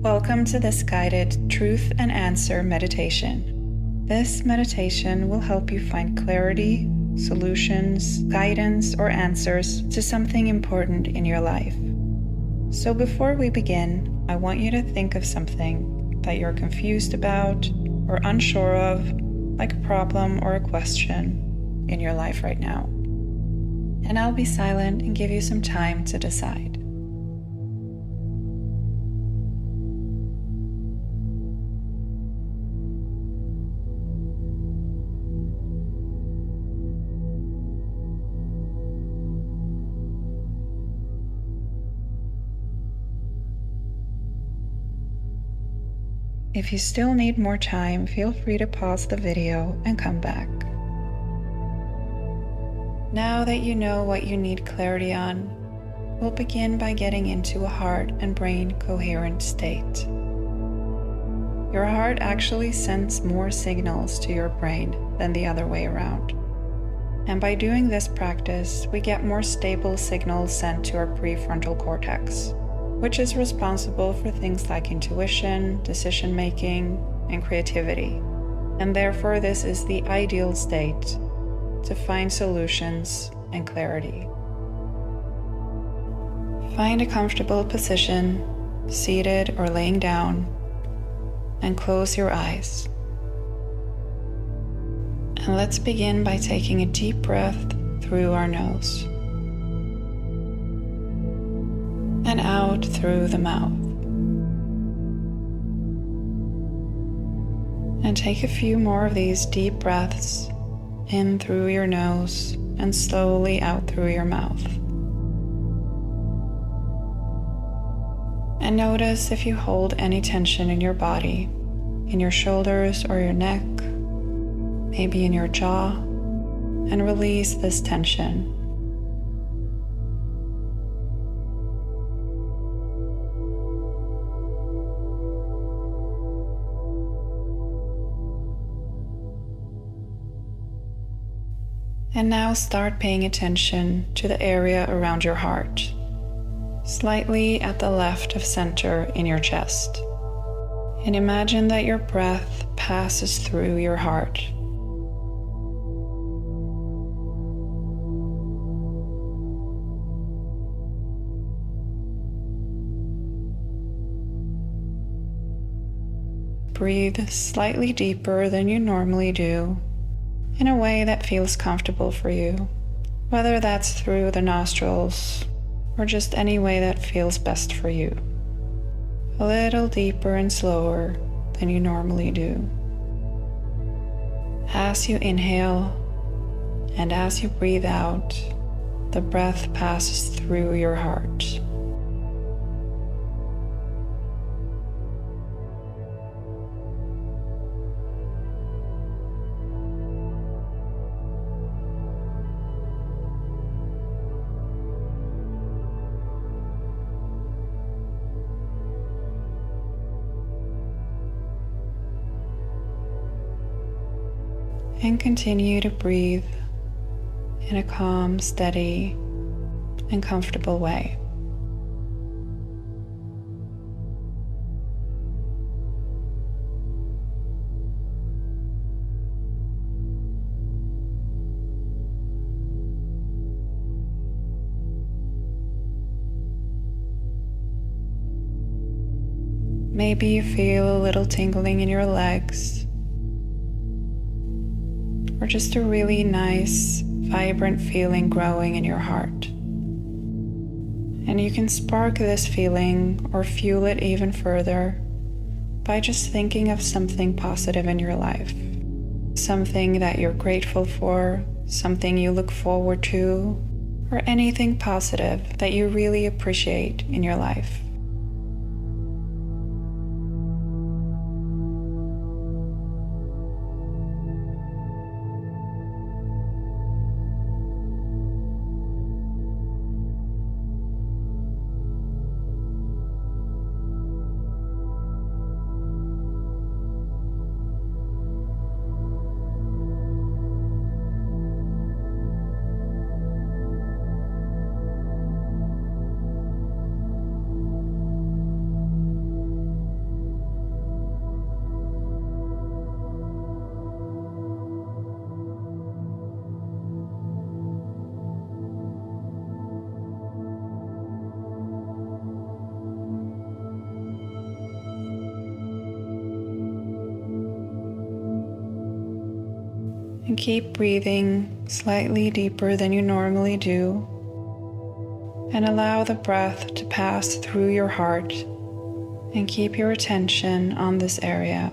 Welcome to this guided Truth and Answer meditation. This meditation will help you find clarity, solutions, guidance, or answers to something important in your life. So before we begin, I want you to think of something that you're confused about or unsure of, like a problem or a question in your life right now. And I'll be silent and give you some time to decide. If you still need more time, feel free to pause the video and come back. Now that you know what you need clarity on, we'll begin by getting into a heart and brain coherent state. Your heart actually sends more signals to your brain than the other way around. And by doing this practice, we get more stable signals sent to our prefrontal cortex, which is responsible for things like intuition, decision-making, and creativity. And therefore, this is the ideal state to find solutions and clarity. Find a comfortable position, seated or laying down, and close your eyes. And let's begin by taking a deep breath through our nose and out through the mouth. And take a few more of these deep breaths in through your nose and slowly out through your mouth. And notice if you hold any tension in your body, in your shoulders or your neck, maybe in your jaw, and release this tension. And now start paying attention to the area around your heart, slightly at the left of center in your chest. And imagine that your breath passes through your heart. Breathe slightly deeper than you normally do, in a way that feels comfortable for you, whether that's through the nostrils or just any way that feels best for you. A little deeper and slower than you normally do. As you inhale and as you breathe out, the breath passes through your heart. And continue to breathe in a calm, steady, and comfortable way. Maybe you feel a little tingling in your legs, or just a really nice, vibrant feeling growing in your heart. And you can spark this feeling or fuel it even further by just thinking of something positive in your life. Something that you're grateful for, something you look forward to, or anything positive that you really appreciate in your life. And keep breathing slightly deeper than you normally do. And allow the breath to pass through your heart. And keep your attention on this area.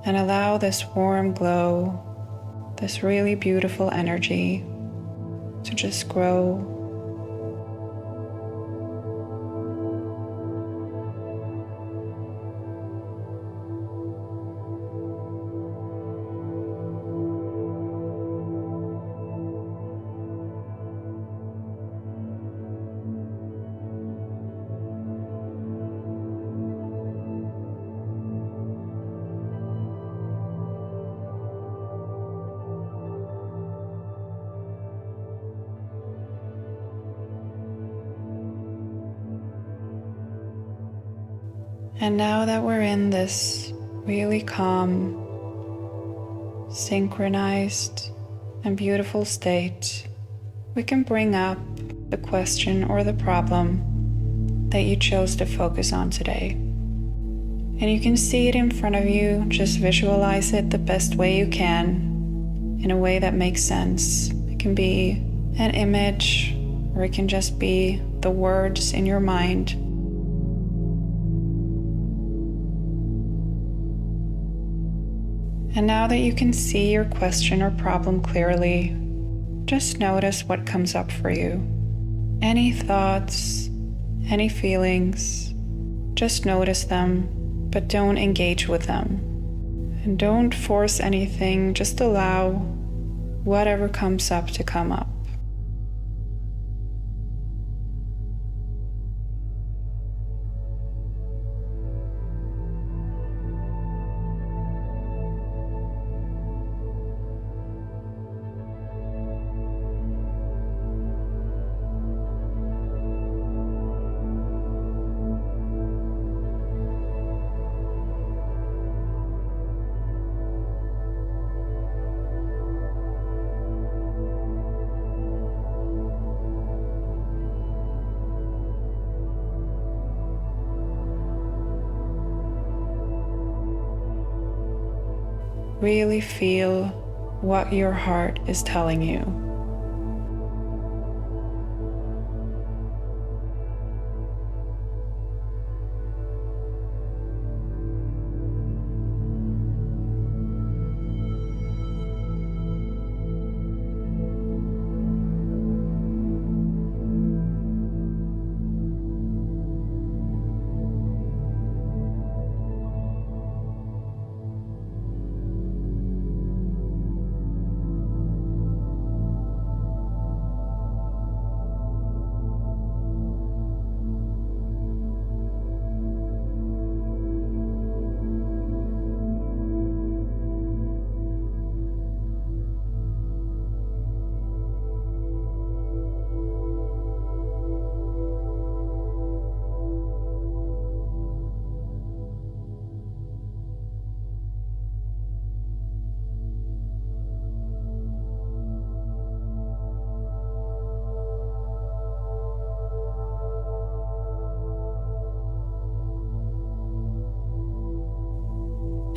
And allow this warm glow, this really beautiful energy to just grow. And now that we're in this really calm, synchronized, and beautiful state, we can bring up the question or the problem that you chose to focus on today. And you can see it in front of you, just visualize it the best way you can, in a way that makes sense. It can be an image, or it can just be the words in your mind. And now that you can see your question or problem clearly, just notice what comes up for you. Any thoughts, any feelings, just notice them, but don't engage with them. And don't force anything, just allow whatever comes up to come up. Really feel what your heart is telling you.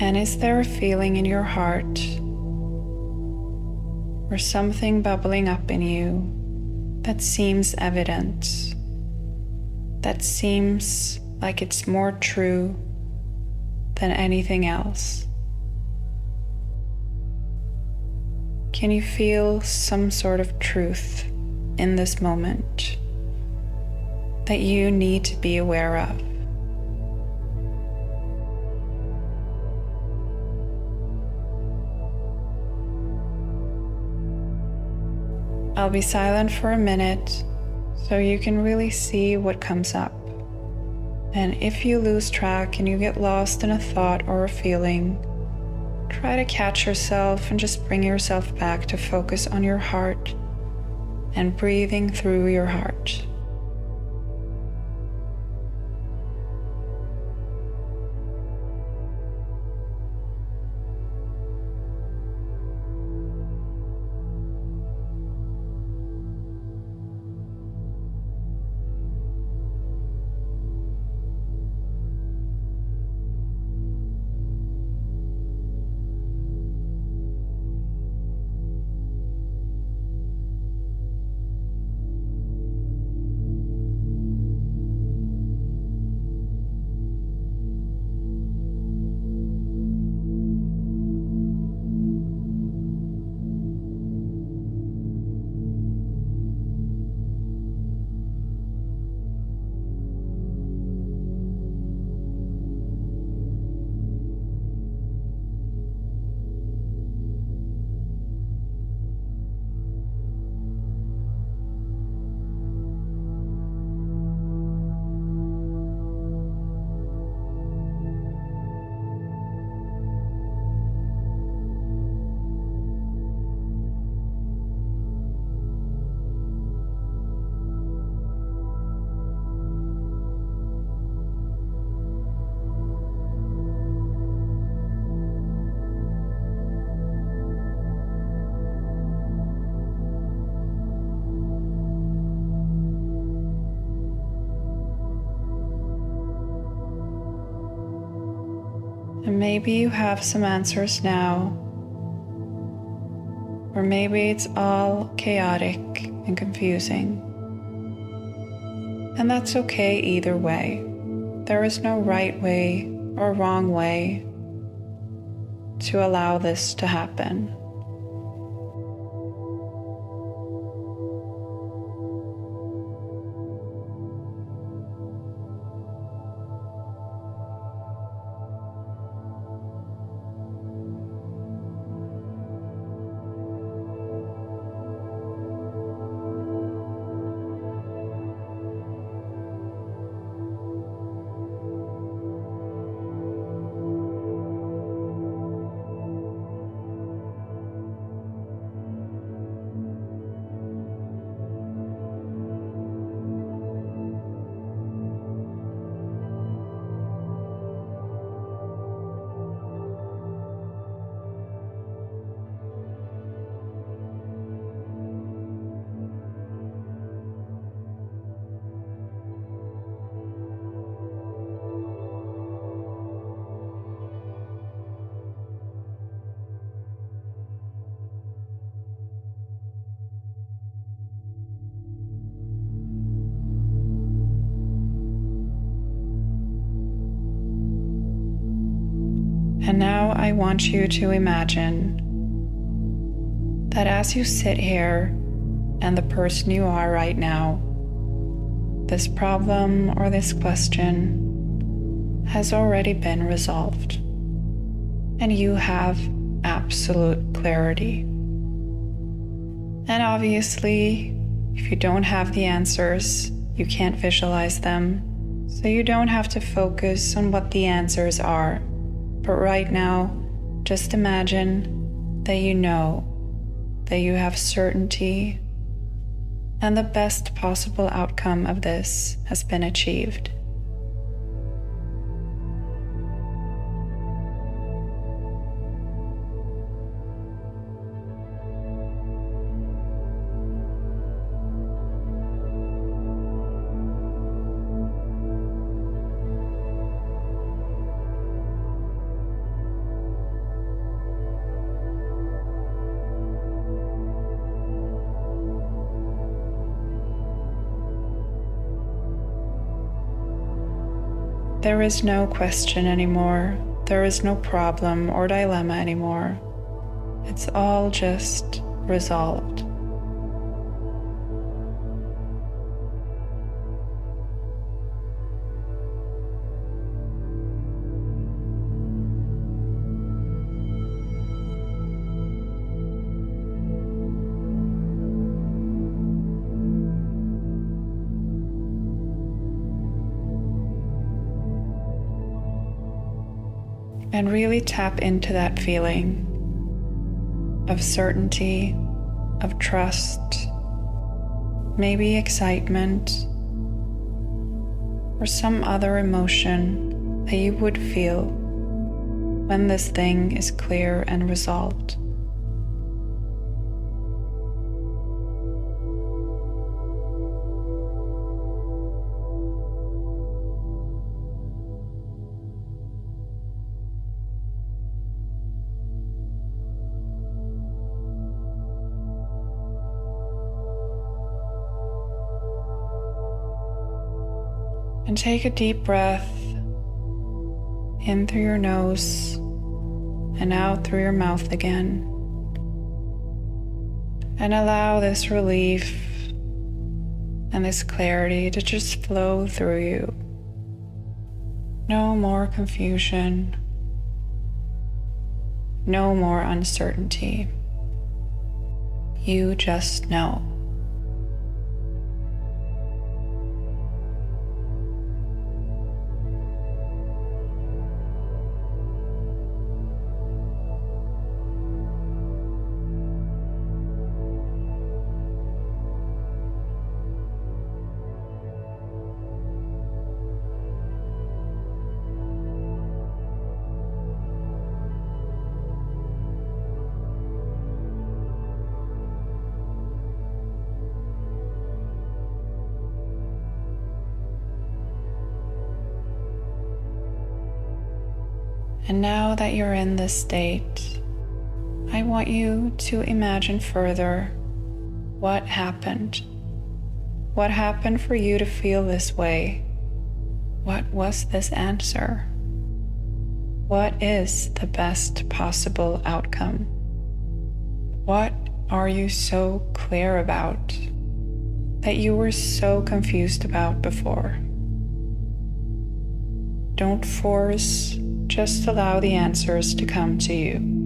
And is there a feeling in your heart or something bubbling up in you that seems evident, that seems like it's more true than anything else? Can you feel some sort of truth in this moment that you need to be aware of? I'll be silent for a minute so you can really see what comes up. And if you lose track and you get lost in a thought or a feeling, try to catch yourself and just bring yourself back to focus on your heart and breathing through your heart. And maybe you have some answers now, or maybe it's all chaotic and confusing. And that's okay either way. There is no right way or wrong way to allow this to happen. And now I want you to imagine that as you sit here and the person you are right now, this problem or this question has already been resolved, and you have absolute clarity. And obviously, if you don't have the answers, you can't visualize them, so you don't have to focus on what the answers are. But right now, just imagine that you know, that you have certainty, and the best possible outcome of this has been achieved. There is no question anymore. There is no problem or dilemma anymore. It's all just resolved. And really tap into that feeling of certainty, of trust, maybe excitement, or some other emotion that you would feel when this thing is clear and resolved. And take a deep breath in through your nose and out through your mouth again. And allow this relief and this clarity to just flow through you. No more confusion, no more uncertainty. You just know. And now that you're in this state, I want you to imagine further what happened. What happened for you to feel this way? What was this answer? What is the best possible outcome? What are you so clear about that you were so confused about before? Don't force, just allow the answers to come to you.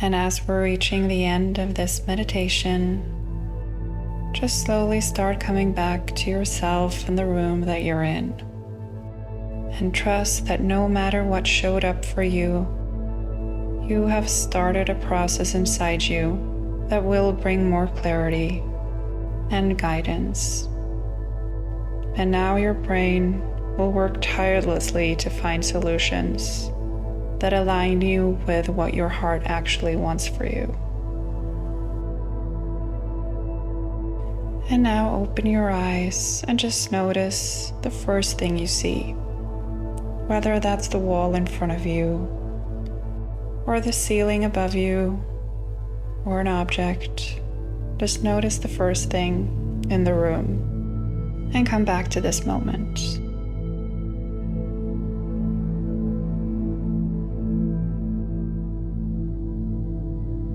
And as we're reaching the end of this meditation, just slowly start coming back to yourself and the room that you're in. And trust that no matter what showed up for you, you have started a process inside you that will bring more clarity and guidance. And now your brain will work tirelessly to find solutions that align you with what your heart actually wants for you. And now open your eyes and just notice the first thing you see, whether that's the wall in front of you, or the ceiling above you, or an object. Just notice the first thing in the room and come back to this moment.